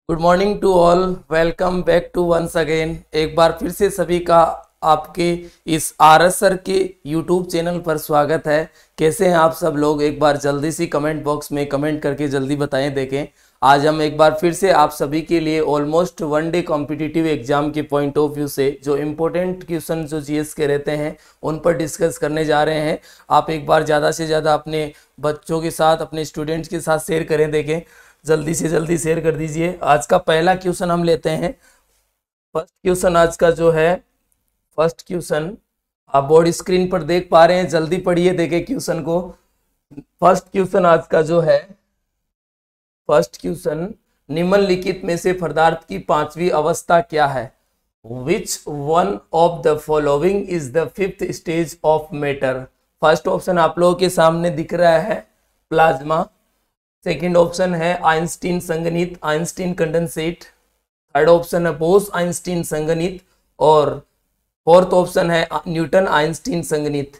Good morning to all. Welcome back to once again. एक बार फिर से सभी का आपके इस आरएस सर के यूट्यूब चैनल पर स्वागत है। कैसे हैं आप सब लोग? एक बार जल्दी सी कमेंट बॉक्स में कमेंट करके जल्दी बताएं। देखें, आज हम एक बार फिर से आप सभी के लिए almost one day competitive exam के पॉइंट ऑफ व्यू से जो इम्पोर्टेंट क्वेश्चन जो जीएस के रहते हैं उन पर डिस्कस करने जा रहे हैं। आप एक बार ज़्यादा से ज़्यादा अपने बच्चों के साथ, अपने स्टूडेंट्स के साथ शेयर करें। देखें, जल्दी से जल्दी शेयर कर दीजिए। आज का पहला क्वेश्चन हम लेते हैं। फर्स्ट क्वेश्चन आज का जो है, फर्स्ट क्वेश्चन आप बोर्ड स्क्रीन पर देख पा रहे हैं। जल्दी पढ़िए, देखें क्वेश्चन को। फर्स्ट क्वेश्चन आज का जो है, फर्स्ट क्वेश्चन, निम्नलिखित में से पदार्थ की पांचवी अवस्था क्या है? Which one of the following is the fifth stage of matter? First option आप लोगों के सामने दिख रहा है, प्लाज्मा। सेकेंड ऑप्शन है आइंस्टीन संगणित, आइंस्टीन कंडेंसेट। थर्ड ऑप्शन है बोस आइंस्टीन संगणित और फोर्थ ऑप्शन है न्यूटन आइंस्टीन संगणित।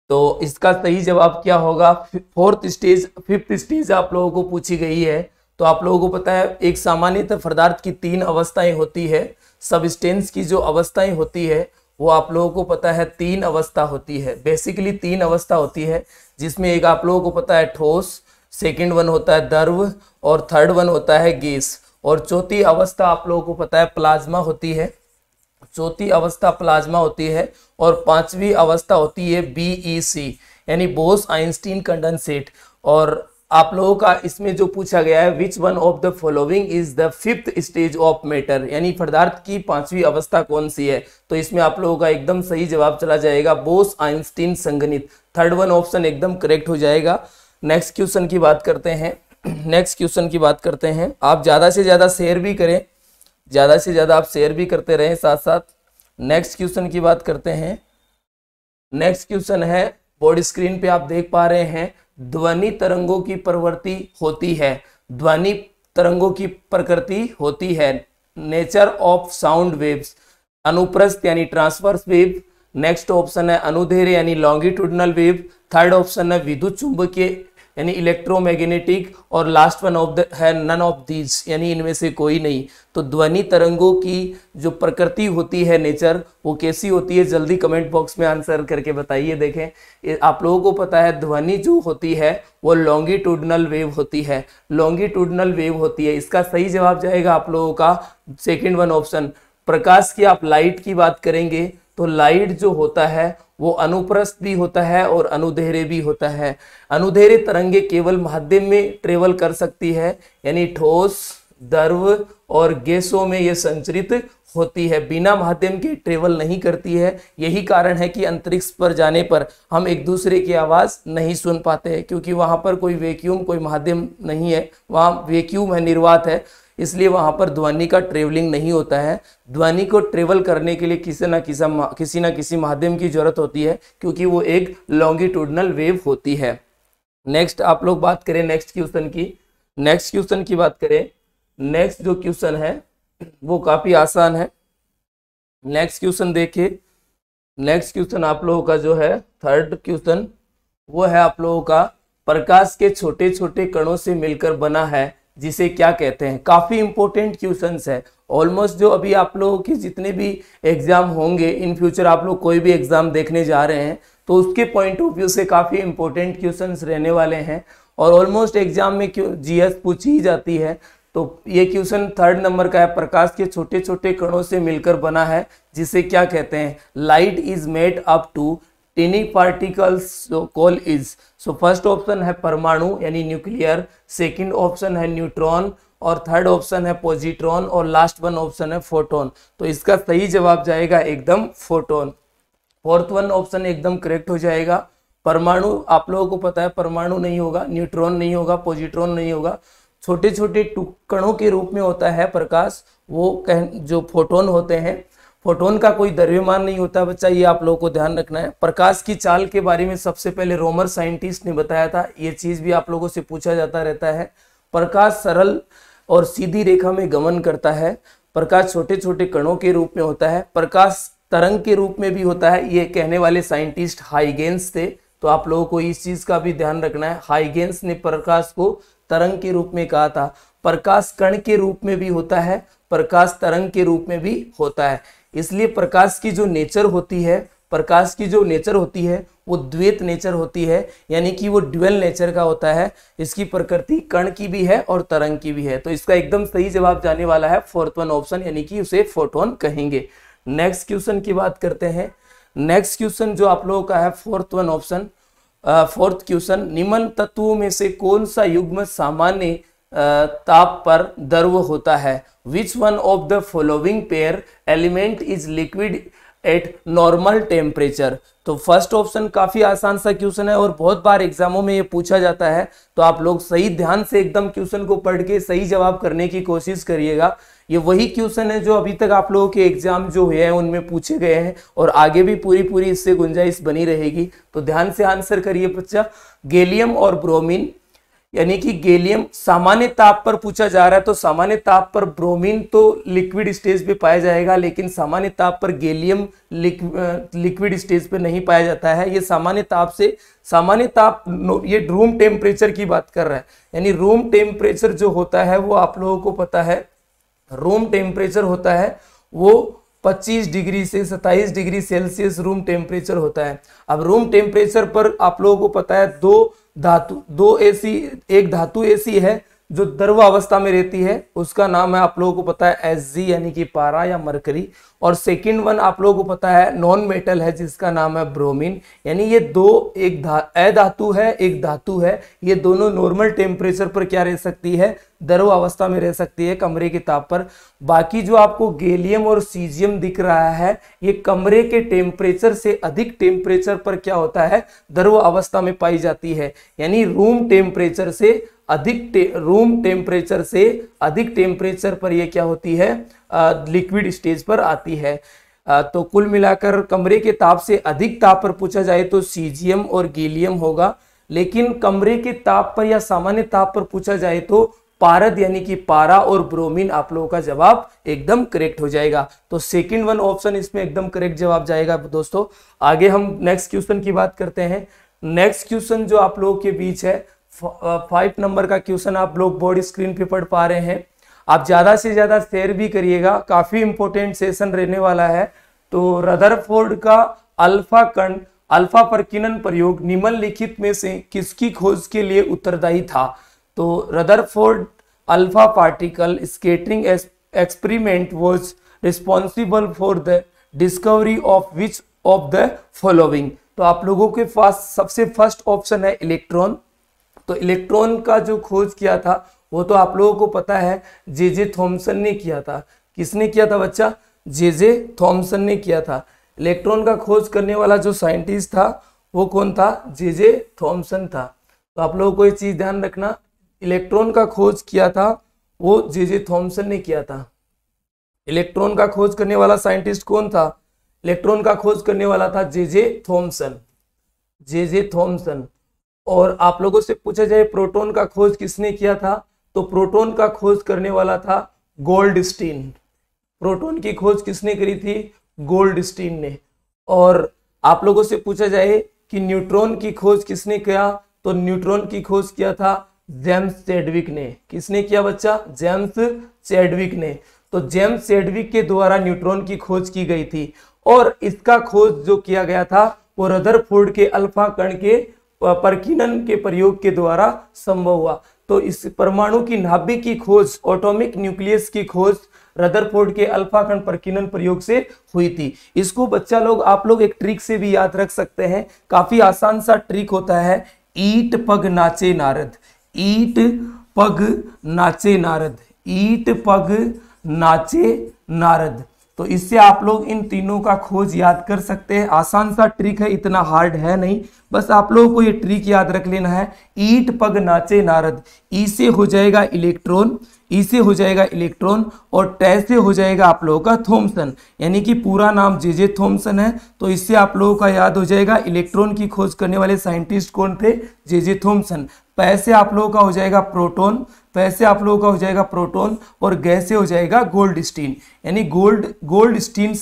तो इसका सही जवाब क्या होगा? फोर्थ स्टेज, फिफ्थ स्टेज आप लोगों को पूछी गई है। तो आप लोगों को पता है एक सामान्यतः पदार्थ की तीन अवस्थाएं होती है। सबस्टेंस की जो अवस्थाएं होती है वो आप लोगों को पता है तीन अवस्था होती है। बेसिकली तीन अवस्था होती है, जिसमें एक आप लोगों को पता है ठोस, सेकंड वन होता है द्रव और थर्ड वन होता है गैस। और चौथी अवस्था आप लोगों को पता है प्लाज्मा होती है। चौथी अवस्था प्लाज्मा होती है और पांचवी अवस्था होती है बीईसी यानी बोस आइंस्टीन कंडेंसेट। और आप लोगों का इसमें जो पूछा गया है, which one of the following is the fifth stage of matter, यानी पदार्थ की पांचवी अवस्था कौन सी है? तो इसमें आप लोगों का एकदम सही जवाब चला जाएगा बोस आइंस्टीन संगणित। थर्ड वन ऑप्शन एकदम करेक्ट हो जाएगा। नेक्स्ट क्वेश्चन की बात करते हैं। नेक्स्ट क्वेश्चन की बात करते हैं। आप ज़्यादा से ज़्यादा शेयर भी करें, ज़्यादा से ज़्यादा आप शेयर भी करते रहें साथ साथ। नेक्स्ट क्वेश्चन की बात करते हैं। नेक्स्ट क्वेश्चन है, बोर्ड स्क्रीन पे आप देख पा रहे हैं, ध्वनि तरंगों की प्रवृत्ति होती है। ध्वनि तरंगों की प्रकृति होती है। नेचर ऑफ साउंड वेव्स, अनुप्रस्थ यानी ट्रांसवर्स वेव। नेक्स्ट ऑप्शन है अनुदैर्ध्य यानी लॉन्गिट्यूडनल वेव। थर्ड ऑप्शन है विद्युत चुंबकीय यानी इलेक्ट्रोमैग्नेटिक। और लास्ट वन ऑफ द है नन ऑफ दीज यानी इनमें से कोई नहीं। तो ध्वनि तरंगों की जो प्रकृति होती है, नेचर, वो कैसी होती है? जल्दी कमेंट बॉक्स में आंसर करके बताइए। देखें, आप लोगों को पता है ध्वनि जो होती है वो लॉन्गिट्यूडनल वेव होती है। लॉन्गिट्यूडनल वेव होती है। इसका सही जवाब जाएगा आप लोगों का सेकेंड वन ऑप्शन। प्रकाश की आप लाइट की बात करेंगे तो लाइट जो होता है वो अनुप्रस्थ भी होता है और अनुदैर्ध्य भी होता है। अनुदैर्ध्य तरंगे केवल माध्यम में ट्रेवल कर सकती है, यानी ठोस, द्रव और गैसों में ये संचरित होती है, बिना माध्यम के ट्रेवल नहीं करती है। यही कारण है कि अंतरिक्ष पर जाने पर हम एक दूसरे की आवाज़ नहीं सुन पाते हैं, क्योंकि वहाँ पर कोई वैक्यूम, कोई माध्यम नहीं है। वहाँ वैक्यूम है, निर्वात है, इसलिए वहाँ पर ध्वनि का ट्रेवलिंग नहीं होता है। ध्वनि को ट्रेवल करने के लिए किसी न किसी माध्यम की जरूरत होती है, क्योंकि वो एक लॉन्गिट्यूडनल वेव होती है। नेक्स्ट आप लोग बात करें नेक्स्ट क्वेश्चन की। नेक्स्ट क्वेश्चन की बात करें। नेक्स्ट जो क्वेश्चन है वो काफ़ी आसान है। नेक्स्ट क्वेश्चन देखिए। नेक्स्ट क्वेश्चन आप लोगों का जो है थर्ड क्वेश्चन, वो है आप लोगों का, प्रकाश के छोटे छोटे कणों से मिलकर बना है जिसे क्या कहते हैं? काफी इंपॉर्टेंट क्वेश्चंस है। ऑलमोस्ट जो अभी आप लोगों के जितने भी एग्जाम होंगे, इन फ्यूचर आप लोग कोई भी एग्जाम देखने जा रहे हैं तो उसके पॉइंट ऑफ व्यू से काफी इंपॉर्टेंट क्वेश्चंस रहने वाले हैं। और ऑलमोस्ट एग्जाम में जीएस पूछी ही जाती है। तो ये क्वेश्चन थर्ड नंबर का है, प्रकाश के छोटे छोटे कणों से मिलकर बना है जिसे क्या कहते हैं? Light is made up to tiny particles call is. So first option है परमाणु यानी न्यूक्लियर, सेकंड ऑप्शन है न्यूट्रॉन और थर्ड ऑप्शन है पॉजिट्रॉन और लास्ट वन ऑप्शन है फोटोन। तो इसका सही जवाब जाएगा एकदम फोटोन। फोर्थ वन ऑप्शन एकदम करेक्ट हो जाएगा। परमाणु आप लोगों को पता है परमाणु नहीं होगा, न्यूट्रॉन नहीं होगा, पॉजिट्रॉन नहीं होगा। छोटे छोटे कणों के रूप में होता है प्रकाश, वो जो फोटोन होते हैं। फोटोन का कोई द्रव्यमान नहीं होता बच्चा, ये आप लोगों को ध्यान रखना है। प्रकाश की चाल के बारे में सबसे पहले रोमर साइंटिस्ट ने बताया था। ये चीज भी आप लोगों से पूछा जाता रहता है। प्रकाश सरल और सीधी रेखा में गमन करता है। प्रकाश छोटे छोटे कणों के रूप में होता है। प्रकाश तरंग के रूप में भी होता है। ये कहने वाले साइंटिस्ट हाइगेंस थे। तो आप लोगों को इस चीज का भी ध्यान रखना है। हाइगेंस ने प्रकाश को तरंग के रूप में कहा था। प्रकाश कण के रूप में भी होता है, प्रकाश तरंग के रूप में भी होता है। इसलिए प्रकाश की जो नेचर होती है, प्रकाश की जो नेचर होती है वो द्वैत नेचर होती है, यानी कि वो ड्यूअल नेचर का होता है। इसकी प्रकृति कण की भी है और तरंग की भी है। तो इसका एकदम सही जवाब जाने वाला है फोर्थ वन ऑप्शन, यानी कि उसे फोटोन कहेंगे। नेक्स्ट क्वेश्चन की बात करते हैं। नेक्स्ट क्वेश्चन जो आप लोगों का है fourth one option, fourth question, निम्न तत्वों में से कौन सा युग्म सामान्य ताप पर द्रव होता है? Which one of the following pair element is liquid at normal temperature? तो फर्स्ट ऑप्शन काफी आसान सा क्वेश्चन है और बहुत बार एग्जामों में ये पूछा जाता है, तो आप लोग सही ध्यान से एकदम क्वेश्चन को पढ़ के सही जवाब करने की कोशिश करिएगा। ये वही क्वेश्चन है जो अभी तक आप लोगों के एग्जाम जो हुए हैं उनमें पूछे गए हैं और आगे भी पूरी इससे गुंजाइश बनी रहेगी। तो ध्यान से आंसर करिए बच्चा। गैलियम और ब्रोमीन, यानी कि गैलियम सामान्य ताप पर पूछा जा रहा है, तो सामान्य ताप पर ब्रोमीन तो लिक्विड स्टेज पे पाया जाएगा, लेकिन सामान्य ताप पर गैलियम लिक्विड स्टेज पे नहीं पाया जाता है। ये सामान्य ताप ये रूम टेम्परेचर की बात कर रहा है, यानी रूम टेम्परेचर जो होता है वो आप लोगों को पता है, रूम टेम्परेचर होता है वो 25 डिग्री से 27 डिग्री सेल्सियस रूम टेम्परेचर होता है। अब रूम टेम्परेचर पर आप लोगों को पता है एक धातु ऐसी है जो द्रव अवस्था में रहती है, उसका नाम है आप लोगों को पता है Hg, यानी कि पारा या मरकरी। और सेकंड वन आप लोगों को पता है नॉन मेटल है जिसका नाम है ब्रोमीन। यानी ये दो, एक अधातु है एक धातु है, ये दोनों नॉर्मल टेम्परेचर पर क्या रह सकती है? द्रव अवस्था में रह सकती है कमरे के ताप पर। बाकी जो आपको गैलियम और सीजियम दिख रहा है ये कमरे के टेम्परेचर से अधिक टेम्परेचर पर क्या होता है? द्रव अवस्था में पाई जाती है। यानी रूम टेम्परेचर से अधिक टेम्परेचर पर ये क्या होती है? लिक्विड स्टेज पर आती है। तो कुल मिलाकर कमरे के ताप से अधिक ताप पर पूछा जाए तो सीजियम और गैलियम होगा, लेकिन कमरे के ताप पर या सामान्य ताप पर पूछा जाए तो पारद यानी कि पारा और ब्रोमीन आप लोगों का जवाब एकदम करेक्ट हो जाएगा। तो सेकंड वन ऑप्शन इसमें एकदम करेक्ट जवाब जाएगा दोस्तों। आगे हम नेक्स्ट क्वेश्चन की बात करते हैं। नेक्स्ट क्वेश्चन जो आप लोगों के बीच है 5 नंबर का क्वेश्चन आप लोग बोर्ड स्क्रीन पे पढ़ पा रहे हैं। आप ज्यादा से ज्यादा शेयर भी करिएगा, काफी इंपॉर्टेंट सेशन रहने वाला है। तो रदरफोर्ड का अल्फा प्रकीर्णन प्रयोग निम्नलिखित में से किसकी खोज के लिए उत्तरदायी था? तो Rutherford alpha particle scattering experiment was responsible for the discovery of which of the following? तो आप लोगों के पास सबसे फर्स्ट ऑप्शन है इलेक्ट्रॉन। तो इलेक्ट्रॉन का जो खोज किया था वो तो आप लोगों को पता है जे थॉमसन ने किया था। किसने किया था बच्चा? जे थॉमसन ने किया था। इलेक्ट्रॉन का खोज करने वाला जो साइंटिस्ट था वो कौन था? जे थॉमसन था। तो आप लोगों को ये चीज ध्यान रखना, इलेक्ट्रॉन का खोज किया था वो जे थॉमसन ने किया था। इलेक्ट्रॉन का खोज करने वाला साइंटिस्ट कौन था? इलेक्ट्रॉन का खोज करने वाला था जे थॉमसन। और आप लोगों से पूछा जाए प्रोटॉन का खोज किसने किया था? तो प्रोटॉन का खोज करने वाला था गोल्डस्टीन। प्रोटॉन की खोज किसने करी थी? गोल्डस्टीन ने। और आप लोगों से पूछा जाए कि न्यूट्रॉन की खोज किसने किया? तो न्यूट्रॉन की खोज किया था जेम्स चैडविक ने। किसने किया बच्चा? जेम्स चैडविक ने। तो जेम्स चैडविक के द्वारा न्यूट्रॉन की खोज की गई थी और इसका खोज जो किया गया था वो रदरफोर्ड के अल्फा कण के प्रकीर्णन के प्रयोग के द्वारा संभव हुआ। तो इस परमाणु की नाभिक की खोज, एटॉमिक न्यूक्लियस की खोज रदरफोर्ड के अल्फा कण प्रकीर्णन प्रयोग से हुई थी। इसको बच्चा लोग आप लोग एक ट्रिक से भी याद रख सकते हैं, काफी आसान सा ट्रिक होता है। ईट पग नाचे नारद, ईट पग नाचे नारद, ईट पग नाचे नारद। तो इससे आप लोग इन तीनों का खोज याद कर सकते हैं। आसान सा ट्रिक है, इतना हार्ड है नहीं, बस आप लोगों को ये ट्रिक याद रख लेना है। ईट पग नाचे नारद, ई से हो जाएगा इलेक्ट्रॉन, ई से हो जाएगा इलेक्ट्रॉन और टे से हो जाएगा आप लोगों का थॉमसन, यानी कि पूरा नाम जे थॉमसन है। तो इससे आप लोगों का याद हो जाएगा इलेक्ट्रॉन की खोज करने वाले साइंटिस्ट कौन थे? J Thomson. पै से आप लोगों का हो जाएगा प्रोटॉन, पै से आप लोगों का हो जाएगा प्रोटॉन और गै से हो जाएगा गोल्डस्टीन, यानी गोल्डस्टीन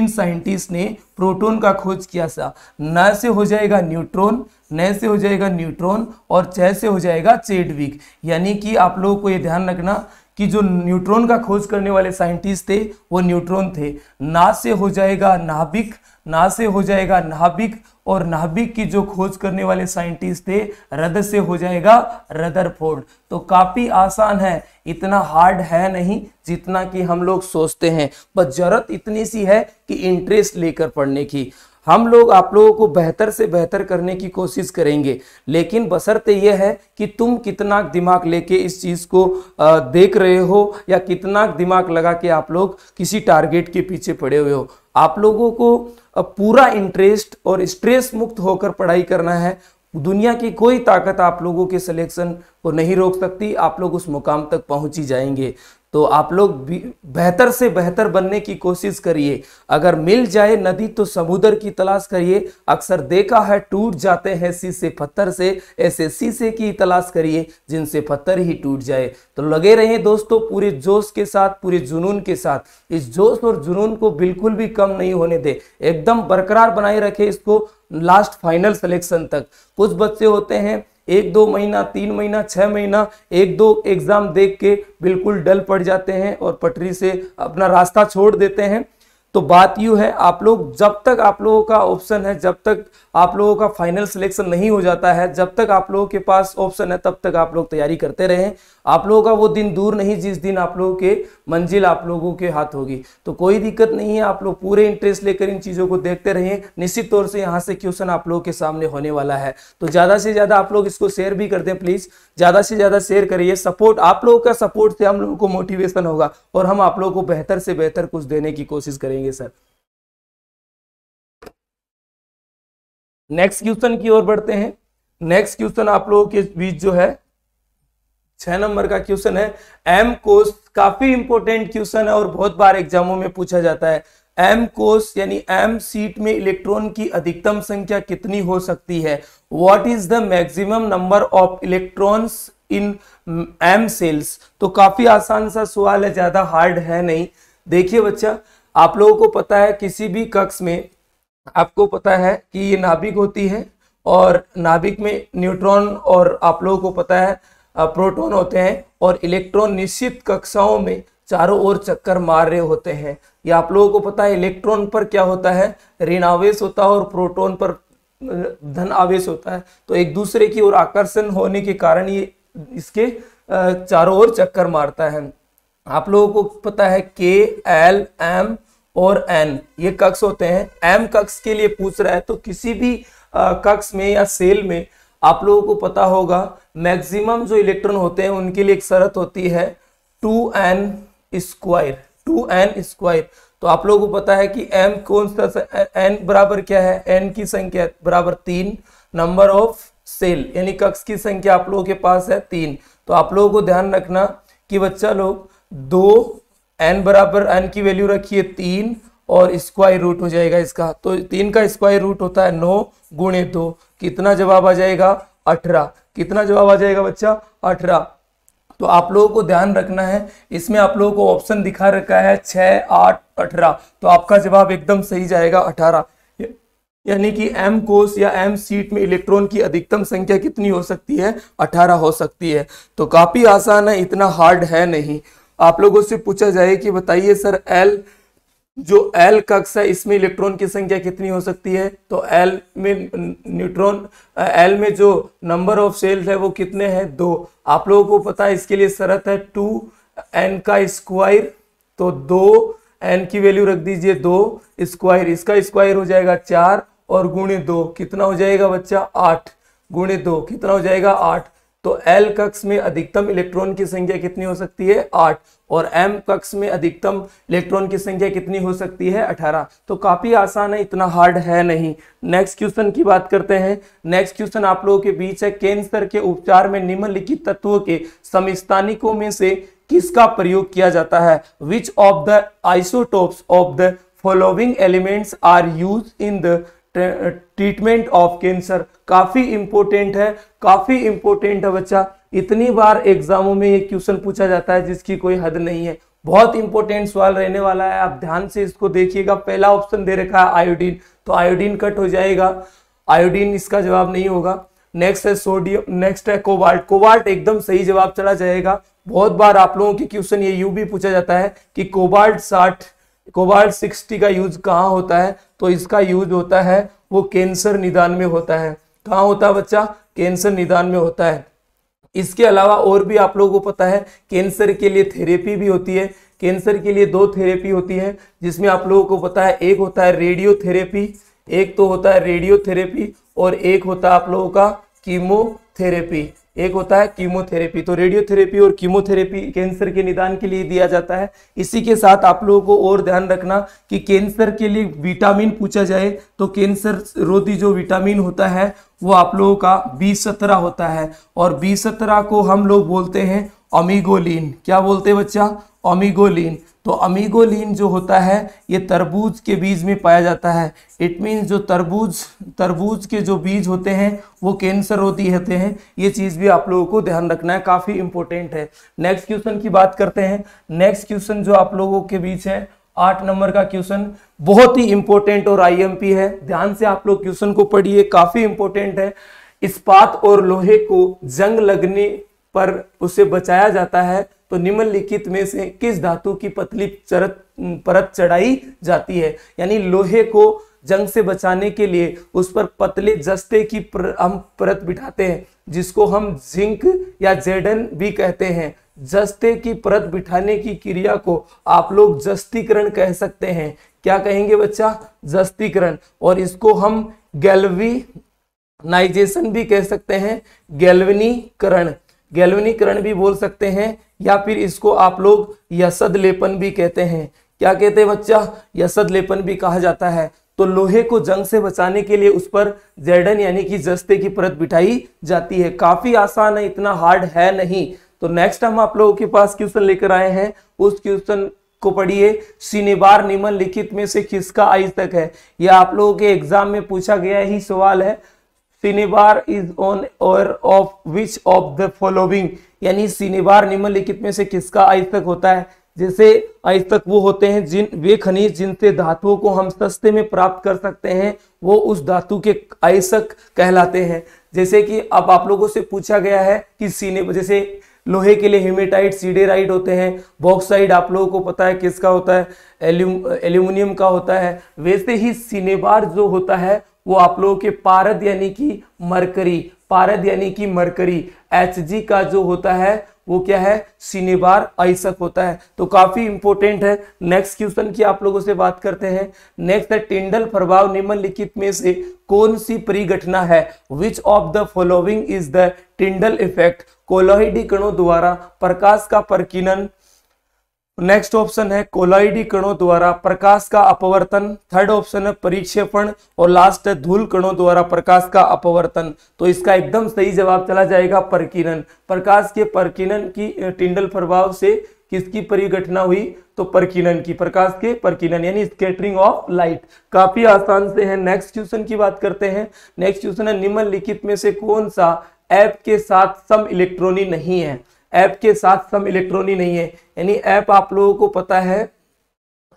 साइंटिस्ट ने प्रोटॉन का खोज किया था। न से हो जाएगा न्यूट्रॉन, न से हो जाएगा न्यूट्रॉन और च से हो जाएगा चेडविक। यानी कि आप लोगों को ये ध्यान रखना कि जो न्यूट्रॉन का खोज करने वाले साइंटिस्ट थे वो न्यूट्रॉन थे। ना से हो जाएगा नाभिक, ना से हो जाएगा नाभिक, और नाभिक की जो खोज करने वाले साइंटिस्ट थे रद से हो जाएगा रदरफोर्ड। तो काफी आसान है, इतना हार्ड है नहीं जितना कि हम लोग सोचते हैं, बस जरूरत इतनी सी है कि इंटरेस्ट लेकर पढ़ने की। हम लोग आप लोगों को बेहतर से बेहतर करने की कोशिश करेंगे, लेकिन बशर्ते यह है कि तुम कितना दिमाग लेके इस चीज को देख रहे हो या कितना दिमाग लगा के आप लोग किसी टारगेट के पीछे पड़े हुए हो। आप लोगों को पूरा इंटरेस्ट और स्ट्रेस मुक्त होकर पढ़ाई करना है। दुनिया की कोई ताकत आप लोगों के सिलेक्शन को नहीं रोक सकती, आप लोग उस मुकाम तक पहुंच ही जाएंगे। तो आप लोग बेहतर से बेहतर बनने की कोशिश करिए। अगर मिल जाए नदी तो समुद्र की तलाश करिए। अक्सर देखा है टूट जाते हैं शीशे पत्थर से, ऐसे शीशे की तलाश करिए जिनसे पत्थर ही टूट जाए। तो लगे रहे दोस्तों पूरे जोश के साथ, पूरे जुनून के साथ। इस जोश और जुनून को बिल्कुल भी कम नहीं होने दे, एकदम बरकरार बनाए रखे इसको लास्ट फाइनल सिलेक्शन तक। कुछ बच्चे होते हैं 1-2 महीना, 3 महीना, 6 महीना 1-2 एग्जाम देख के बिल्कुल डल पड़ जाते हैं और पटरी से अपना रास्ता छोड़ देते हैं। तो बात यूँ है, आप लोग जब तक आप लोगों का ऑप्शन है, जब तक आप लोगों का फाइनल सिलेक्शन नहीं हो जाता है, जब तक आप लोगों के पास ऑप्शन है, तब तक आप लोग तैयारी करते रहें। आप लोगों का वो दिन दूर नहीं जिस दिन आप लोगों के मंजिल आप लोगों के हाथ होगी। तो कोई दिक्कत नहीं है, आप लोग पूरे इंटरेस्ट लेकर इन चीज़ों को देखते रहिए। निश्चित तौर से यहाँ से क्वेश्चन आप लोगों के सामने होने वाला है। तो ज़्यादा से ज़्यादा आप लोग इसको शेयर भी कर दें प्लीज़, ज़्यादा से ज़्यादा शेयर करिए। सपोर्ट, आप लोगों का सपोर्ट से हम लोगों को मोटिवेशन होगा और हम आप लोगों को बेहतर से बेहतर कुछ देने की कोशिश करेंगे सर। नेक्स्ट क्वेश्चन की ओर बढ़ते हैं। नेक्स्ट क्वेश्चन आप लोगों के बीच जो है 6 नंबर का क्वेश्चन है। एम कोस काफी इंपॉर्टेंट क्वेश्चन है और बहुत बार एग्जामों में पूछा जाता है। एम कोस यानी एम सीट में इलेक्ट्रॉन की अधिकतम संख्या कितनी हो सकती है? What is the maximum number of electrons in M shells? तो काफी आसान सा सवाल है, ज्यादा हार्ड है नहीं। देखिए बच्चा, आप लोगों को पता है किसी भी कक्ष में आपको पता है कि ये नाभिक होती है और नाभिक में न्यूट्रॉन और आप लोगों को पता है प्रोटॉन होते हैं और इलेक्ट्रॉन निश्चित कक्षाओं में चारों ओर चक्कर मार रहे होते हैं। ये आप लोगों को पता है इलेक्ट्रॉन पर क्या होता है, ऋण आवेश होता है और प्रोटॉन पर धन आवेश होता है। तो एक दूसरे की ओर आकर्षण होने के कारण ये इसके चारों ओर चक्कर मारता है। आप लोगों को पता है के, एल, एम और एन ये कक्ष होते हैं। एम कक्ष के लिए पूछ रहा है तो किसी भी कक्ष में या सेल में आप लोगों को पता होगा मैक्सिमम जो इलेक्ट्रॉन होते हैं उनके लिए एक शर्त होती है 2n स्क्वायर, 2n स्क्वायर। तो आप लोगों को पता है कि m कौन सा, n बराबर क्या है, n की संख्या बराबर 3, नंबर ऑफ सेल यानी कक्ष की संख्या आप लोगों के पास है 3। तो आप लोगों को ध्यान रखना कि बच्चा लोग 2 n बराबर n की वैल्यू रखिए 3 और स्क्वायर रूट हो जाएगा इसका। तो 3 का स्क्वायर रूट होता है 9 गुणे 2, कितना जवाब आ जाएगा 18। कितना जवाब आ जाएगा बच्चा 18। तो आप लोगों को ध्यान रखना है, इसमें आप लोगों को ऑप्शन दिखा रखा है 6, 8, 18। तो आपका जवाब एकदम सही जाएगा 18। यानी कि एम कोस या एम सीट में इलेक्ट्रॉन की अधिकतम संख्या कितनी हो सकती है, 18 हो सकती है। तो काफी आसान है, इतना हार्ड है नहीं। आप लोगों से पूछा जाए कि बताइए सर एल, जो एल कक्ष है इसमें इलेक्ट्रॉन की संख्या कितनी हो सकती है? तो एल में न्यूट्रॉन, एल में जो नंबर ऑफ सेल्स है वो कितने हैं, 2। आप लोगों को पता है इसके लिए शर्त है 2n का स्क्वायर। तो 2n की वैल्यू रख दीजिए 2 स्क्वायर, इसका स्क्वायर हो जाएगा 4 और गुणे 2 कितना हो जाएगा बच्चा 8, गुणे 2 कितना हो जाएगा 8। तो एल कक्ष में अधिकतम इलेक्ट्रॉन की संख्या कितनी हो सकती है 8 और एम कक्ष में अधिकतम इलेक्ट्रॉन की संख्या कितनी हो सकती है 18। तो काफी आसान है, इतना हार्ड है नहीं। नेक्स्ट क्वेश्चन की बात करते हैं। नेक्स्ट क्वेश्चन आप लोगों के बीच है, कैंसर के उपचार में निम्नलिखित तत्वों के समस्थानिकों में से किसका प्रयोग किया जाता है? Which of the isotopes of the following elements are use in the treatment of cancer? काफी इंपॉर्टेंट है, काफी इंपॉर्टेंट है बच्चा। इतनी बार एग्जामों में ये क्वेश्चन पूछा जाता है जिसकी कोई हद नहीं है। बहुत इंपॉर्टेंट सवाल रहने वाला है, आप ध्यान से इसको देखिएगा। पहला ऑप्शन दे रखा है आयोडीन, तो आयोडीन कट हो जाएगा। आयोडीन इसका जवाब नहीं होगा। नेक्स्ट है सोडियम, नेक्स्ट है कोबाल्ट। कोबाल्ट एकदम सही जवाब चला जाएगा। बहुत बार आप लोगों के क्वेश्चन ये यूं भी पूछा जाता है कि कोबाल्ट 60 का यूज कहाँ होता है, तो इसका यूज होता है वो कैंसर निदान में होता है। कहाँ होता है बच्चा? कैंसर निदान में होता है। इसके अलावा और भी आप लोगों को पता है कैंसर के लिए थेरेपी भी होती है। कैंसर के लिए 2 थेरेपी होती है, जिसमें आप लोगों को पता है एक होता है रेडियोथेरेपी, एक तो होता है रेडियोथेरेपी और एक होता है आप लोगों का कीमोथेरेपी, एक होता है कीमोथेरेपी। तो रेडियोथेरेपी और कीमोथेरेपी कैंसर के निदान के लिए दिया जाता है। इसी के साथ आप लोगों को और ध्यान रखना कि कैंसर के लिए विटामिन पूछा जाए तो कैंसर रोधी जो विटामिन होता है वो आप लोगों का B17 होता है, और B17 को हम लोग बोलते हैं अमीगोलिन। क्या बोलते हैं बच्चा? अमीगोलिन। तो अमीगोलिन जो होता है ये तरबूज के बीज में पाया जाता है। इट मीन्स जो तरबूज के जो बीज होते हैं वो कैंसर रोधी होते हैं। ये चीज भी आप लोगों को ध्यान रखना है, काफी इंपॉर्टेंट है। नेक्स्ट क्वेश्चन की बात करते हैं। नेक्स्ट क्वेश्चन जो आप लोगों के बीच है 8 नंबर का क्वेश्चन, बहुत ही इंपॉर्टेंट और IMP है। ध्यान से आप लोग क्वेश्चन को पढ़िए, काफी इंपॉर्टेंट है। इस्पात और लोहे को जंग लगने पर उसे बचाया जाता है, तो निम्नलिखित में से किस धातु की पतली परत चढ़ाई जाती है? यानी लोहे को जंग से बचाने के लिए उस पर पतले जस्ते की हम परत बिठाते हैं, जिसको हम जिंक या जेडन भी कहते हैं। जस्ते की परत बिठाने की क्रिया को आप लोग जस्तीकरण कह सकते हैं। क्या कहेंगे बच्चा? जस्तीकरण। और इसको हम गैल्वेनाइजेशन भी कह सकते हैं, गैल्वेनीकरण भी बोल सकते हैं, या फिर इसको आप लोग यसद लेपन भी कहते हैं। क्या कहते हैं बच्चा? यसद लेपन भी कहा जाता है। तो लोहे को जंग से बचाने के लिए उस पर जेडन यानी कि जस्ते की परत बिठाई जाती है। काफी आसान है, इतना हार्ड है नहीं। तो नेक्स्ट हम आप लोगों के पास क्वेश्चन लेकर आए हैं, उस क्वेश्चन को पढ़िए। सिनेबार निम्नलिखित में से किसका आयतक है? यह आप लोगों के एग्जाम में पूछा गया ही सवाल है। सिनेबार इज ऑन और of which of the following, यानी सिनेबार निम्नलिखित में से किसका आयतक होता है? जैसे आयतक वो होते हैं वे खनिज जिनसे धातुओं को हम सस्ते में प्राप्त कर सकते हैं, वो उस धातु के आयतक कहलाते हैं। जैसे कि अब आप लोगों से पूछा गया है कि जैसे लोहे के लिए हेमेटाइट, सीडेराइट होते हैं। बॉक्साइड आप लोगों को पता है किसका होता है? एल्यूमिनियम का होता है। वैसे ही सिनेबार जो होता है वो आप लोगों के पारद यानी कि मरकरी, Hg का जो होता है वो क्या है? सिनेबार आयसक होता है। तो काफी इंपॉर्टेंट है। नेक्स्ट क्वेश्चन की आप लोगों से बात करते हैं। नेक्स्ट है टिंडल प्रभाव निम्नलिखित में से कौन सी परिघटना है? Which of the following is the Tyndall effect? कोलॉइडी कणों द्वारा प्रकाश का प्रकीर्णन। नेक्स्ट ऑप्शन है कोलॉइडी कणों द्वारा प्रकाश का अपवर्तन। थर्ड ऑप्शन है परिक्षेपण, और लास्ट है धूल कणों द्वारा प्रकाश का अपवर्तन। तो इसका एकदम सही जवाब चला जाएगा प्रकीर्णन। प्रकाश के प्रकीर्णन की टिंडल प्रभाव से किसकी परिघटना हुई? तो प्रकीर्णन की, प्रकाश के प्रकीर्णन यानी स्कैटरिंग ऑफ लाइट। काफी आसान से है। नेक्स्ट क्वेश्चन की बात करते हैं। नेक्स्ट क्वेश्चन है निम्नलिखित में से कौन सा ऐप के साथ सम इलेक्ट्रॉनी नहीं है? ऐप के साथ सम इलेक्ट्रॉनी नहीं है, यानी ऐप आप लोगों को पता है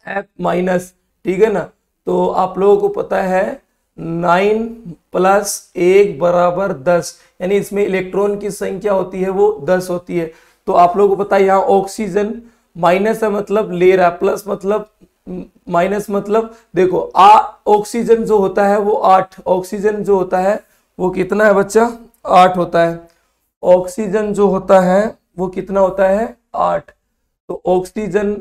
ऐप माइनस, ठीक है ना? तो आप लोगों को पता है 9 + 1 = 10, यानी इसमें इलेक्ट्रॉन की संख्या होती है वो 10 होती है। तो आप लोगों को पता है यहाँ ऑक्सीजन माइनस है मतलब ले रहा, प्लस मतलब माइनस मतलब देखो ऑक्सीजन जो होता है वो 8, ऑक्सीजन जो होता है वो कितना है बच्चा? 8 होता है। ऑक्सीजन जो होता है वो कितना होता है? 8। तो ऑक्सीजन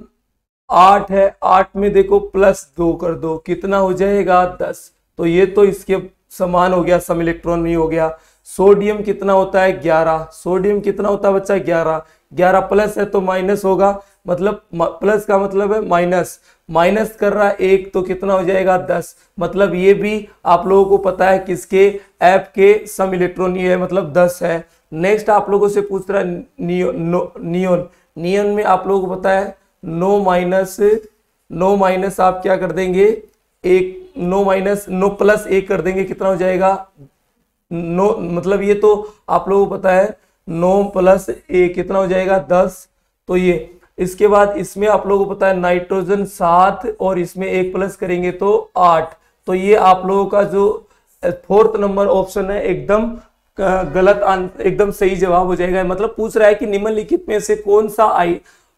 8 है, 8 में देखो +2 कर दो, कितना हो जाएगा? 10। तो ये तो इसके समान हो गया, सम इलेक्ट्रॉन नहीं हो गया। सोडियम कितना होता है? 11। सोडियम कितना होता है बच्चा? 11। 11 प्लस है तो माइनस होगा, मतलब प्लस का मतलब है माइनस, माइनस कर रहा है 1 तो कितना हो जाएगा? 10। मतलब ये भी आप लोगों को पता है किसके? ऐप के सम इलेक्ट्रॉन है, मतलब 10 है। नेक्स्ट आप लोगों से पूछ रहा है नियोन। नियोन में आप लोगों को पता है नो माइनस आप क्या कर देंगे? नो प्लस 1 कर देंगे, कितना हो जाएगा? नो, मतलब ये तो आप लोगों को पता है 9 + 1 कितना हो जाएगा? 10। तो ये इसके बाद इसमें आप लोगों को पता है नाइट्रोजन 7 और इसमें 1 प्लस करेंगे तो 8। तो ये आप लोगों का जो फोर्थ नंबर ऑप्शन है एकदम गलत एकदम सही जवाब हो जाएगा। मतलब पूछ रहा है कि निम्नलिखित में से कौन सा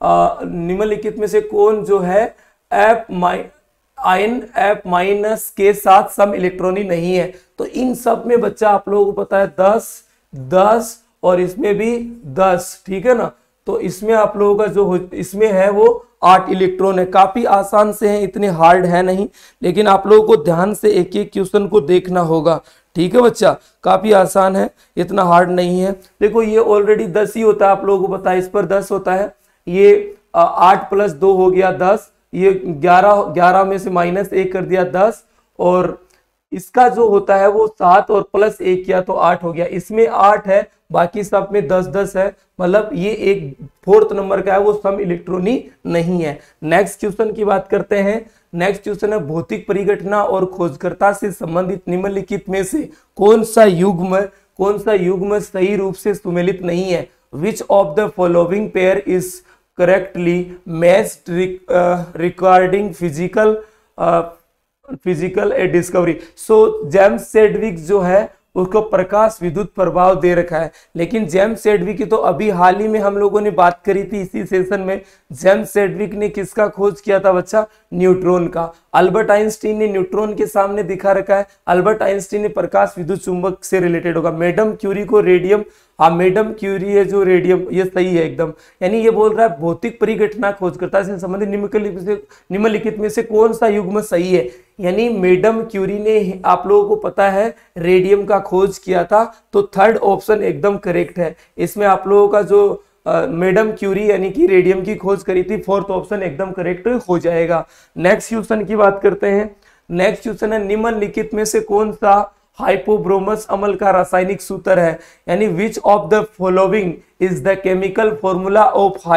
निम्नलिखित में से कौन जो है आयन F माइनस के साथ सम इलेक्ट्रॉनिक नहीं है। तो इन सब में बच्चा आप लोगों को पता है 10 10 और इसमें भी 10, ठीक है ना। तो इसमें आप लोगों का जो इसमें है वो 8 इलेक्ट्रॉन है। काफी आसान से है, इतने हार्ड है नहीं, लेकिन आप लोगों को ध्यान से एक एक क्वेश्चन को देखना होगा, ठीक है बच्चा। काफी आसान है, इतना हार्ड नहीं है। देखो ये ऑलरेडी 10 ही होता है, आप लोगों को पता है, इस पर 10 होता है। ये 8 + 2 हो गया 10, ये 11 में से -1 कर दिया 10, और इसका जो होता है वो 7 और +1 किया तो 8 हो गया। इसमें 8 है, बाकी सब में 10 है, मतलब ये एक फोर्थ नंबर का है, वो सम इलेक्ट्रॉनिक नहीं है। नेक्स्ट क्वेश्चन की बात करते हैं। नेक्स्ट क्वेश्चन है भौतिक परिघटना और खोजकर्ता से संबंधित निम्नलिखित में से कौन सा युग्म सही रूप से सुमेलित नहीं है। Which of the following pair is correctly matched regarding physical A discovery. So James Chadwick जो है उसको प्रकाश विद्युत प्रभाव दे रखा है, लेकिन जेम्स चैडविक की तो अभी हाल ही में हम लोगों ने बात करी थी इसी सेशन में। जेम्स चैडविक ने किसका खोज किया था बच्चा? न्यूट्रॉन का। अल्बर्ट आइंस्टीन ने न्यूट्रॉन के सामने दिखा रखा है। अल्बर्ट आइंस्टीन ने प्रकाश विद्युत चुंबक से रिलेटेड होगा। मैडम क्यूरी को रेडियम, हाँ मैडम क्यूरी है जो रेडियम, ये सही है एकदम। यानी ये बोल रहा है भौतिक परिघटना खोजकर्ता से संबंधित निम्नलिखित में से कौन सा युग्म सही है। यानी मैडम क्यूरी ने, आप लोगों को पता है, रेडियम का खोज किया था, तो थर्ड ऑप्शन एकदम करेक्ट है। इसमें आप लोगों का जो मैडम क्यूरी यानी कि रेडियम की खोज करी थी, फोर्थ ऑप्शन एकदम करेक्ट हो जाएगा। नेक्स्ट क्वेश्चन की बात करते हैं। नेक्स्ट क्वेश्चन है निम्नलिखित में से कौन सा हाइपोब्रोमस अम्ल का रासायनिक सूत्र है। यानी which of the following is the chemical formula of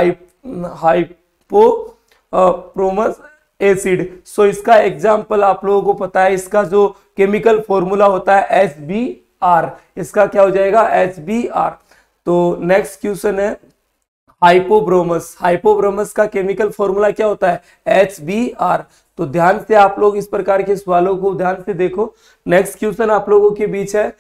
hypobromous acid. So इसका एग्जाम्पल आप लोगों को पता है, इसका जो केमिकल फॉर्मूला होता है HBr। इसका क्या हो जाएगा? HBr। तो नेक्स्ट क्वेश्चन है हाइपोब्रोमस। हाइपोब्रोमस का केमिकल फॉर्मूला क्या होता है? HBr। तो ध्यान से आप लोग इस प्रकार के सवालों को ध्यान से देखो। नेक्स्ट क्वेश्चन आप लोगों के बीच है,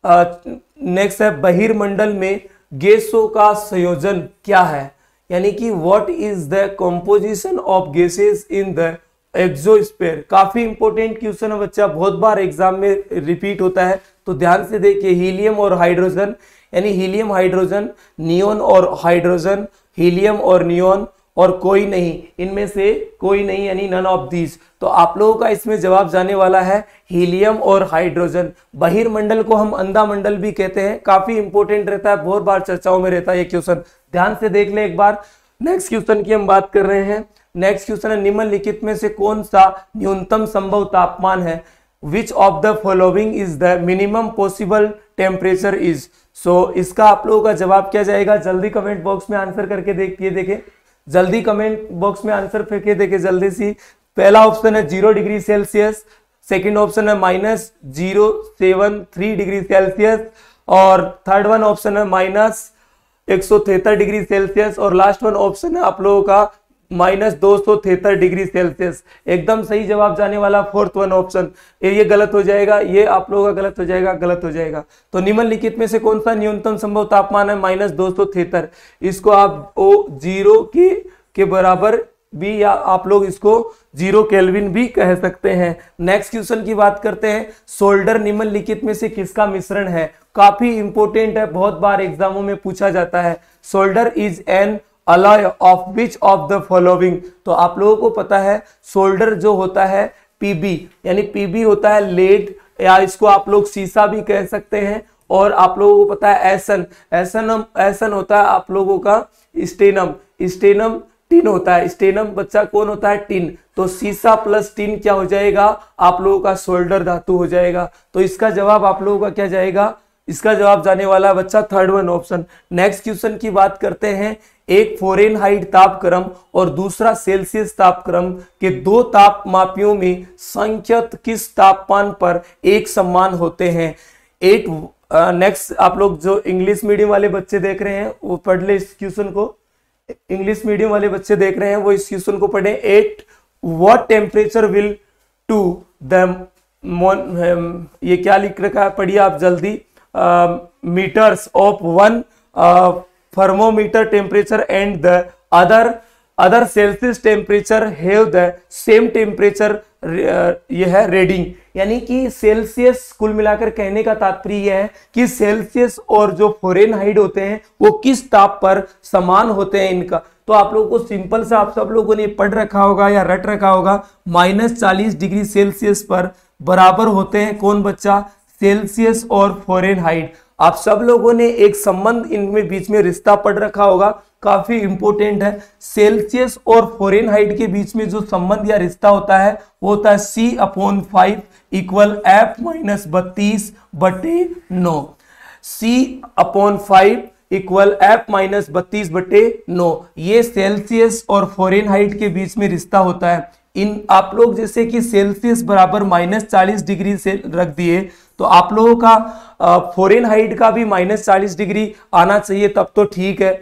नेक्स्ट है बहिर्मंडल में गैसों का संयोजन क्या है। यानी कि what is the composition of gases in the exosphere. काफी इंपॉर्टेंट क्वेश्चन है बच्चा, बहुत बार एग्जाम में रिपीट होता है, तो ध्यान से देखिए। हीलियम और हाइड्रोजन, यानी हीलियम हाइड्रोजन, नियोन और हाइड्रोजन, हीलियम और नियोन, और कोई नहीं, इनमें से कोई नहीं, यानी नन ऑफ दीज। तो आप लोगों का इसमें जवाब जाने वाला है हीलियम और हाइड्रोजन। बहिर्मंडल को हम अंधा मंडल भी कहते हैं, काफी इंपॉर्टेंट रहता है, बहुत बार चर्चाओं में रहता है ये क्वेश्चन, ध्यान से देख ले एक बार। नेक्स्ट क्वेश्चन की हम बात कर रहे हैं। नेक्स्ट क्वेश्चन है निम्नलिखित में से कौन सा न्यूनतम संभव तापमान है। Which of the following is the minimum possible temperature is. So इसका आप लोगों का जवाब क्या जाएगा? जल्दी कमेंट बॉक्स में आंसर करके देखिए, देखे जल्दी कमेंट बॉक्स में आंसर फेंके, देखे जल्दी सी। पहला ऑप्शन है 0 डिग्री सेल्सियस, सेकंड ऑप्शन है -073 डिग्री सेल्सियस, और थर्ड वन ऑप्शन है -173 डिग्री सेल्सियस, और लास्ट वन ऑप्शन है आप लोगों का -273 डिग्री सेल्सियस। एकदम सही जवाब जाने वाला फोर्थ वन ऑप्शन, ये गलत हो जाएगा, ये आप लोगों का गलत हो जाएगा, गलत हो जाएगा। तो निम्नलिखित में से कौन सा न्यूनतम संभव तापमान है? -273। इसको आप 0 के बराबर भी, या आप लोग इसको 0 केल्विन भी कह सकते हैं। नेक्स्ट क्वेश्चन की बात करते हैं। सोल्डर निम्नलिखित में से किसका मिश्रण है? काफी इंपोर्टेंट है, बहुत बार एग्जामों में पूछा जाता है। Solder is an alloy of which of the following. तो आप लोगों को पता है सोल्डर जो होता है पीबी, यानी पीबी होता है लेड, या इसको आप लोग सीसा भी कह सकते हैं। और आप लोगों को पता है एसन होता है आप लोगों का स्टेनम, स्टेनम टिन होता है। स्टेनम बच्चा कौन होता है? टिन। तो सीसा प्लस टिन क्या हो जाएगा? आप लोगों का सोल्डर धातु हो जाएगा। तो इसका जवाब आप लोगों का क्या जाएगा? इसका जवाब जाने वाला है बच्चा third one option. Next question की बात करते हैं। एक फ़ारेनहाइट तापक्रम और दूसरा सेल्सियस तापक्रम के दो तापमापियों में संख्यत किस तापमान पर एक समान होते हैं? नेक्स्ट आप लोग जो इंग्लिश मीडियम वाले बच्चे देख रहे हैं वो पढ़ ले इस क्वेश्चन को। इंग्लिश मीडियम वाले बच्चे देख रहे हैं वो इस क्वेश्चन को पढ़े। At what temperature will to the ये क्या लिख रखा है, पढ़िए आप जल्दी। Meters of one thermometer temperature and the other Celsius temperature have the same temperature, ये है रीडिंग। यानी कि सेल्सियस, कुल मिलाकर कहने का तात्पर्य यह है कि सेल्सियस और जो फ़ारेनहाइट होते हैं वो किस ताप पर समान होते हैं इनका। तो आप लोगों को सिंपल से, आप सब लोगों ने पढ़ रखा होगा या रट रखा होगा, -40 डिग्री सेल्सियस पर बराबर होते हैं कौन बच्चा, सेल्सियस और फ़ारेनहाइट। आप सब लोगों ने एक संबंध इनमें बीच में रिश्ता पढ़ रखा होगा, काफी इंपॉर्टेंट है। सेल्सियस और फ़ारेनहाइट के बीच में जो संबंध या रिश्ता होता है वो होता है C/5 = F-32/9। C/5 = F-32/9, ये सेल्सियस और फ़ारेनहाइट के बीच में रिश्ता होता है। इन आप लोग जैसे कि सेल्सियस बराबर -40 डिग्री से रख दिए, तो आप लोगों का फ़ारेनहाइट का भी -40 डिग्री आना चाहिए, तब तो ठीक है।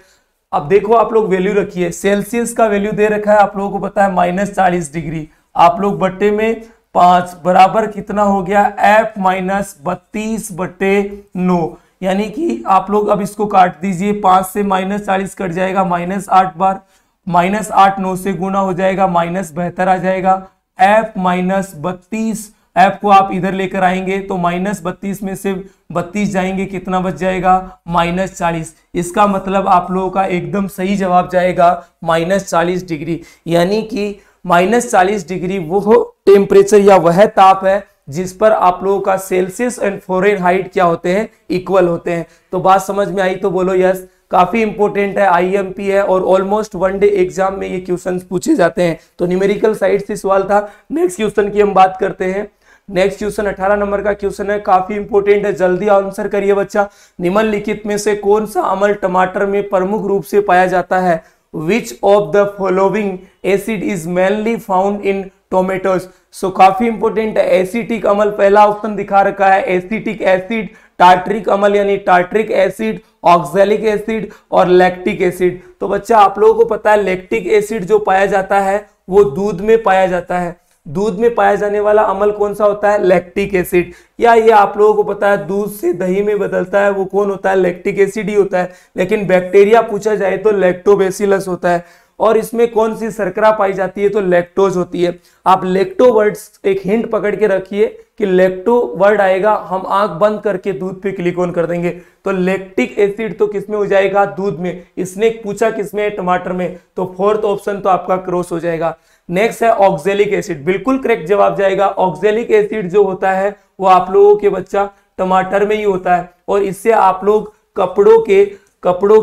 अब देखो आप लोग वैल्यू रखिए, सेल्सियस का वैल्यू दे रखा है आप लोगों को पता है -40 डिग्री, आप लोग बट्टे में 5 बराबर कितना हो गया, F-32/9। यानी कि आप लोग अब इसको काट दीजिए, 5 से -40 कट जाएगा, -8 बार, -8 9 से गुना हो जाएगा, -72 आ जाएगा। F-32, F को आप इधर लेकर आएंगे तो -32 में से 32 जाएंगे, कितना बच जाएगा, -40। इसका मतलब आप लोगों का एकदम सही जवाब जाएगा -40 डिग्री। यानी कि -40 डिग्री वो टेम्परेचर या वह ताप है जिस पर आप लोगों का सेल्सियस एंड फ़ारेनहाइट क्या होते हैं, इक्वल होते हैं। तो बात समझ में आई तो बोलो यस। काफी इंपॉर्टेंट है, IMP है और ऑलमोस्ट वन डे एग्जाम में ये क्वेश्चंस पूछे जाते हैं। तो न्यूमेरिकल साइड से सवाल था। नेक्स्ट क्वेश्चन की हम बात करते हैं। नेक्स्ट क्वेश्चन 18 नंबर का क्वेश्चन है, काफी इंपॉर्टेंट है, जल्दी आंसर करिए बच्चा। निम्नलिखित में से कौन सा अम्ल टमाटर में प्रमुख रूप से पाया जाता है? Which of the following acid is mainly found in tomatoes? सो काफी इंपॉर्टेंट है। एसिटिक अम्ल पहला ऑप्शन दिखा रखा है, एसिटिक एसिड, टार्ट्रिक अम्ल यानी टार्ट्रिक एसिड, ऑक्सैलिक एसिड और लैक्टिक एसिड। तो बच्चा आप लोगों को पता है लैक्टिक एसिड जो पाया जाता है वो दूध में पाया जाता है। दूध में पाया जाने वाला अम्ल कौन सा होता है? Lactic acid. या ये आप लोगों को पता है दूध से दही में बदलता है, वो कौन होता है? लैक्टिक एसिड ही होता है। लेकिन बैक्टीरिया पूछा जाए तो लैक्टोबैसिलस होता है। और इसमें कौन सी शर्करा पाई जाती है? तो लैक्टोज होती है। आप लैक्टो वर्ड्स एक हिंट पकड़ के रखिए कि लैक्टो वर्ड आएगा, हम आंख बंद करके दूध पे क्लिक ऑन कर देंगे। तो लैक्टिक एसिड तो किसमें हो जाएगा? दूध में। इसने पूछा किसमें? टमाटर में। तो फोर्थ ऑप्शन तो आपका क्रॉस हो जाएगा। नेक्स्ट है ऑक्सैलिक एसिड, बिल्कुल करेक्ट जवाब जाएगा। ऑक्सैलिक एसिड जो होता है वो आप लोगों के बच्चा टमाटर में ही होता है और इससे आप लोग कपड़ों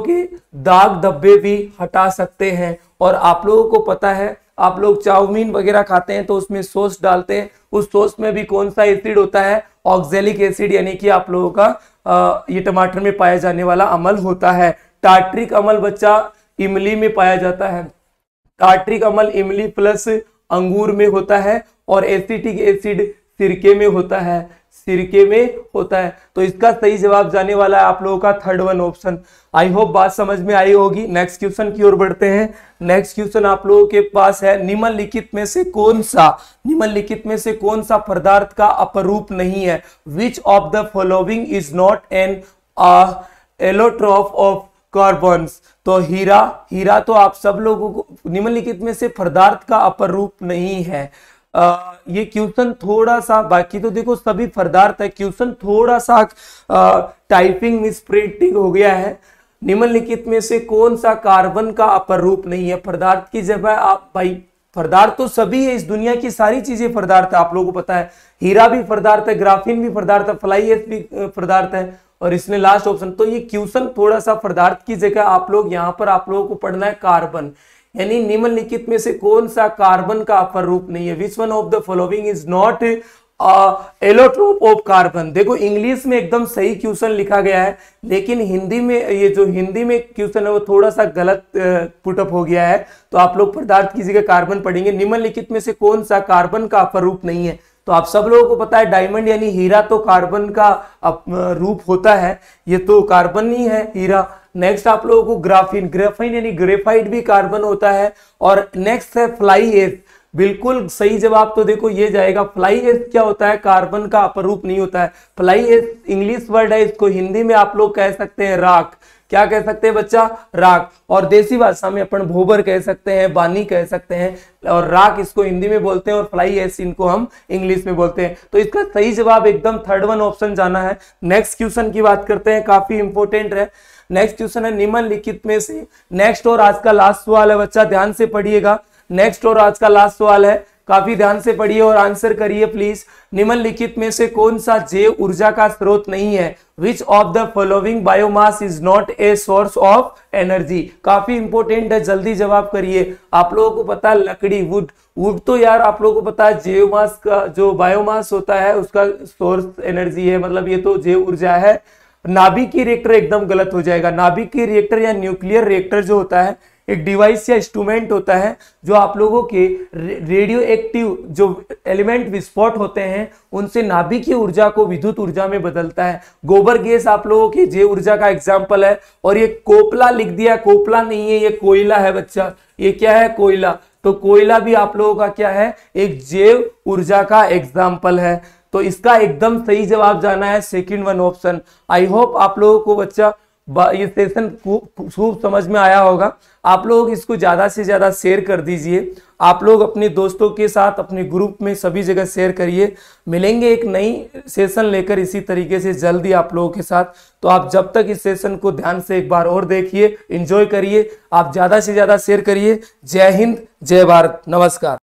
के दाग धब्बे भी हटा सकते हैं। और आप लोगों को पता है आप लोग चाउमीन वगैरह खाते हैं तो उसमें सॉस डालते हैं, उस सॉस में भी कौन सा एसिड होता है? Oxalic acid. यानी कि आप लोगों का ये टमाटर में पाया जाने वाला अम्ल होता है। टार्ट्रिक अम्ल बच्चा इमली में पाया जाता है। टार्ट्रिक अम्ल इमली प्लस अंगूर में होता है और एसिटिक एसिड सिरके में होता है। सिरके में होता है। तो इसका सही जवाब जाने वाला है आप लोगों का third one option. I hope बात समझ में आई होगी। नेक्स्ट क्वेश्चन की ओर बढ़ते हैं। नेक्स्ट क्वेश्चन आप लोगों के पास है, निम्नलिखित में से कौन सा पदार्थ का अपरूप नहीं है? Which of the following is not an allotrope of carbons? तो हीरा तो आप सब लोगों को निम्नलिखित में से पदार्थ का अपरूप नहीं है। ये क्वेश्चन थोड़ा सा, बाकी तो देखो सभी पदार्थ है, क्वेश्चन थोड़ा सा टाइपिंग मिसप्रिंटिंग हो गया है। निम्नलिखित में से कौन सा कार्बन का अपरूप नहीं है? पदार्थ की जगह आप भाई, पदार्थ तो सभी है, इस दुनिया की सारी चीजें पदार्थ है, आप लोगों को पता है। हीरा भी पदार्थ है, ग्राफीन भी पदार्थ है, फ्लाई एश भी पदार्थ है और इसने लास्ट ऑप्शन। तो ये क्वेश्चन थोड़ा सा पदार्थ की जगह आप लोग यहाँ पर आप लोगों को पढ़ना है कार्बन। यानी निम्नलिखित में से कौन सा कार्बन का अपरूप नहीं है? Which one of the following is not allotrope of carbon? देखो इंग्लिश में एकदम सही क्वेश्चन लिखा गया है, लेकिन हिंदी में ये जो हिंदी में क्वेश्चन है वो थोड़ा सा गलत पुटअप हो गया है। तो आप लोग पदार्थ की जगह कार्बन पढ़ेंगे। निम्नलिखित में से कौन सा कार्बन का अपरूप नहीं है? तो आप सब लोगों को पता है डायमंड यानी हीरा तो कार्बन का रूप होता है, ये तो कार्बन ही है हीरा। नेक्स्ट आप लोगों को ग्राफीन यानी ग्रेफाइट भी कार्बन होता है। और नेक्स्ट है फ्लाई एश। बिल्कुल सही जवाब तो देखो ये जाएगा। फ्लाई एश क्या होता है? कार्बन का अपरूप नहीं होता है। फ्लाई एश इंग्लिश वर्ड है, इसको हिंदी में आप लोग कह सकते हैं राख। क्या कह सकते हैं बच्चा? राख। और देसी भाषा में अपन भोबर कह सकते हैं, बानी कह सकते हैं, और राख इसको हिंदी में बोलते हैं, और फ्लाई एश इनको हम इंग्लिश में बोलते हैं। तो इसका सही जवाब एकदम थर्ड वन ऑप्शन जाना है। नेक्स्ट क्वेश्चन की बात करते हैं, काफी इंपॉर्टेंट है। नेक्स्ट क्वेश्चन है, निम्नलिखित में से, नेक्स्ट और आज का लास्ट सवाल है बच्चा, ध्यान से पढ़िएगा। नेक्स्ट और आज का लास्ट सवाल है, काफी ध्यान से पढ़िए और आंसर करिए प्लीज। निम्नलिखित में से कौन सा जैव ऊर्जा का स्रोत नहीं है? Which of the following biomass is not a source of energy? काफी इंपॉर्टेंट है, जल्दी जवाब करिए। आप लोगों को पता है लकड़ी, वुड तो यार आप लोगों को पता है जैव मास का जो बायोमास होता है उसका सोर्स एनर्जी है, मतलब ये तो जैव ऊर्जा है। नाभिकीय रिएक्टर एकदम गलत हो जाएगा। नाभिकीय रिएक्टर या न्यूक्लियर रिएक्टर जो होता है एक डिवाइस या इंस्ट्रूमेंट होता है जो आप लोगों के रेडियो एक्टिव जो एलिमेंट विस्फोट होते हैं उनसे नाभिकीय ऊर्जा को विद्युत ऊर्जा में बदलता है। गोबर गैस आप लोगों की जैव ऊर्जा का एग्जाम्पल है। और ये कोपला लिख दिया, कोपला नहीं है, ये कोयला है बच्चा। ये क्या है? कोयला। तो कोयला भी आप लोगों का क्या है? एक जैव ऊर्जा का एग्जाम्पल है। तो इसका एकदम सही जवाब जाना है second one option. I hope आप लोगों को बच्चा ये सेशन खूब समझ में आया होगा। आप लोग इसको ज्यादा से ज्यादा शेयर कर दीजिए। आप लोग अपने दोस्तों के साथ अपने ग्रुप में सभी जगह शेयर करिए। मिलेंगे एक नई सेशन लेकर इसी तरीके से जल्दी आप लोगों के साथ। तो आप जब तक इस सेशन को ध्यान से एक बार और देखिए, एंजॉय करिए, आप ज्यादा से ज्यादा शेयर करिए। जय हिंद, जय भारत, नमस्कार।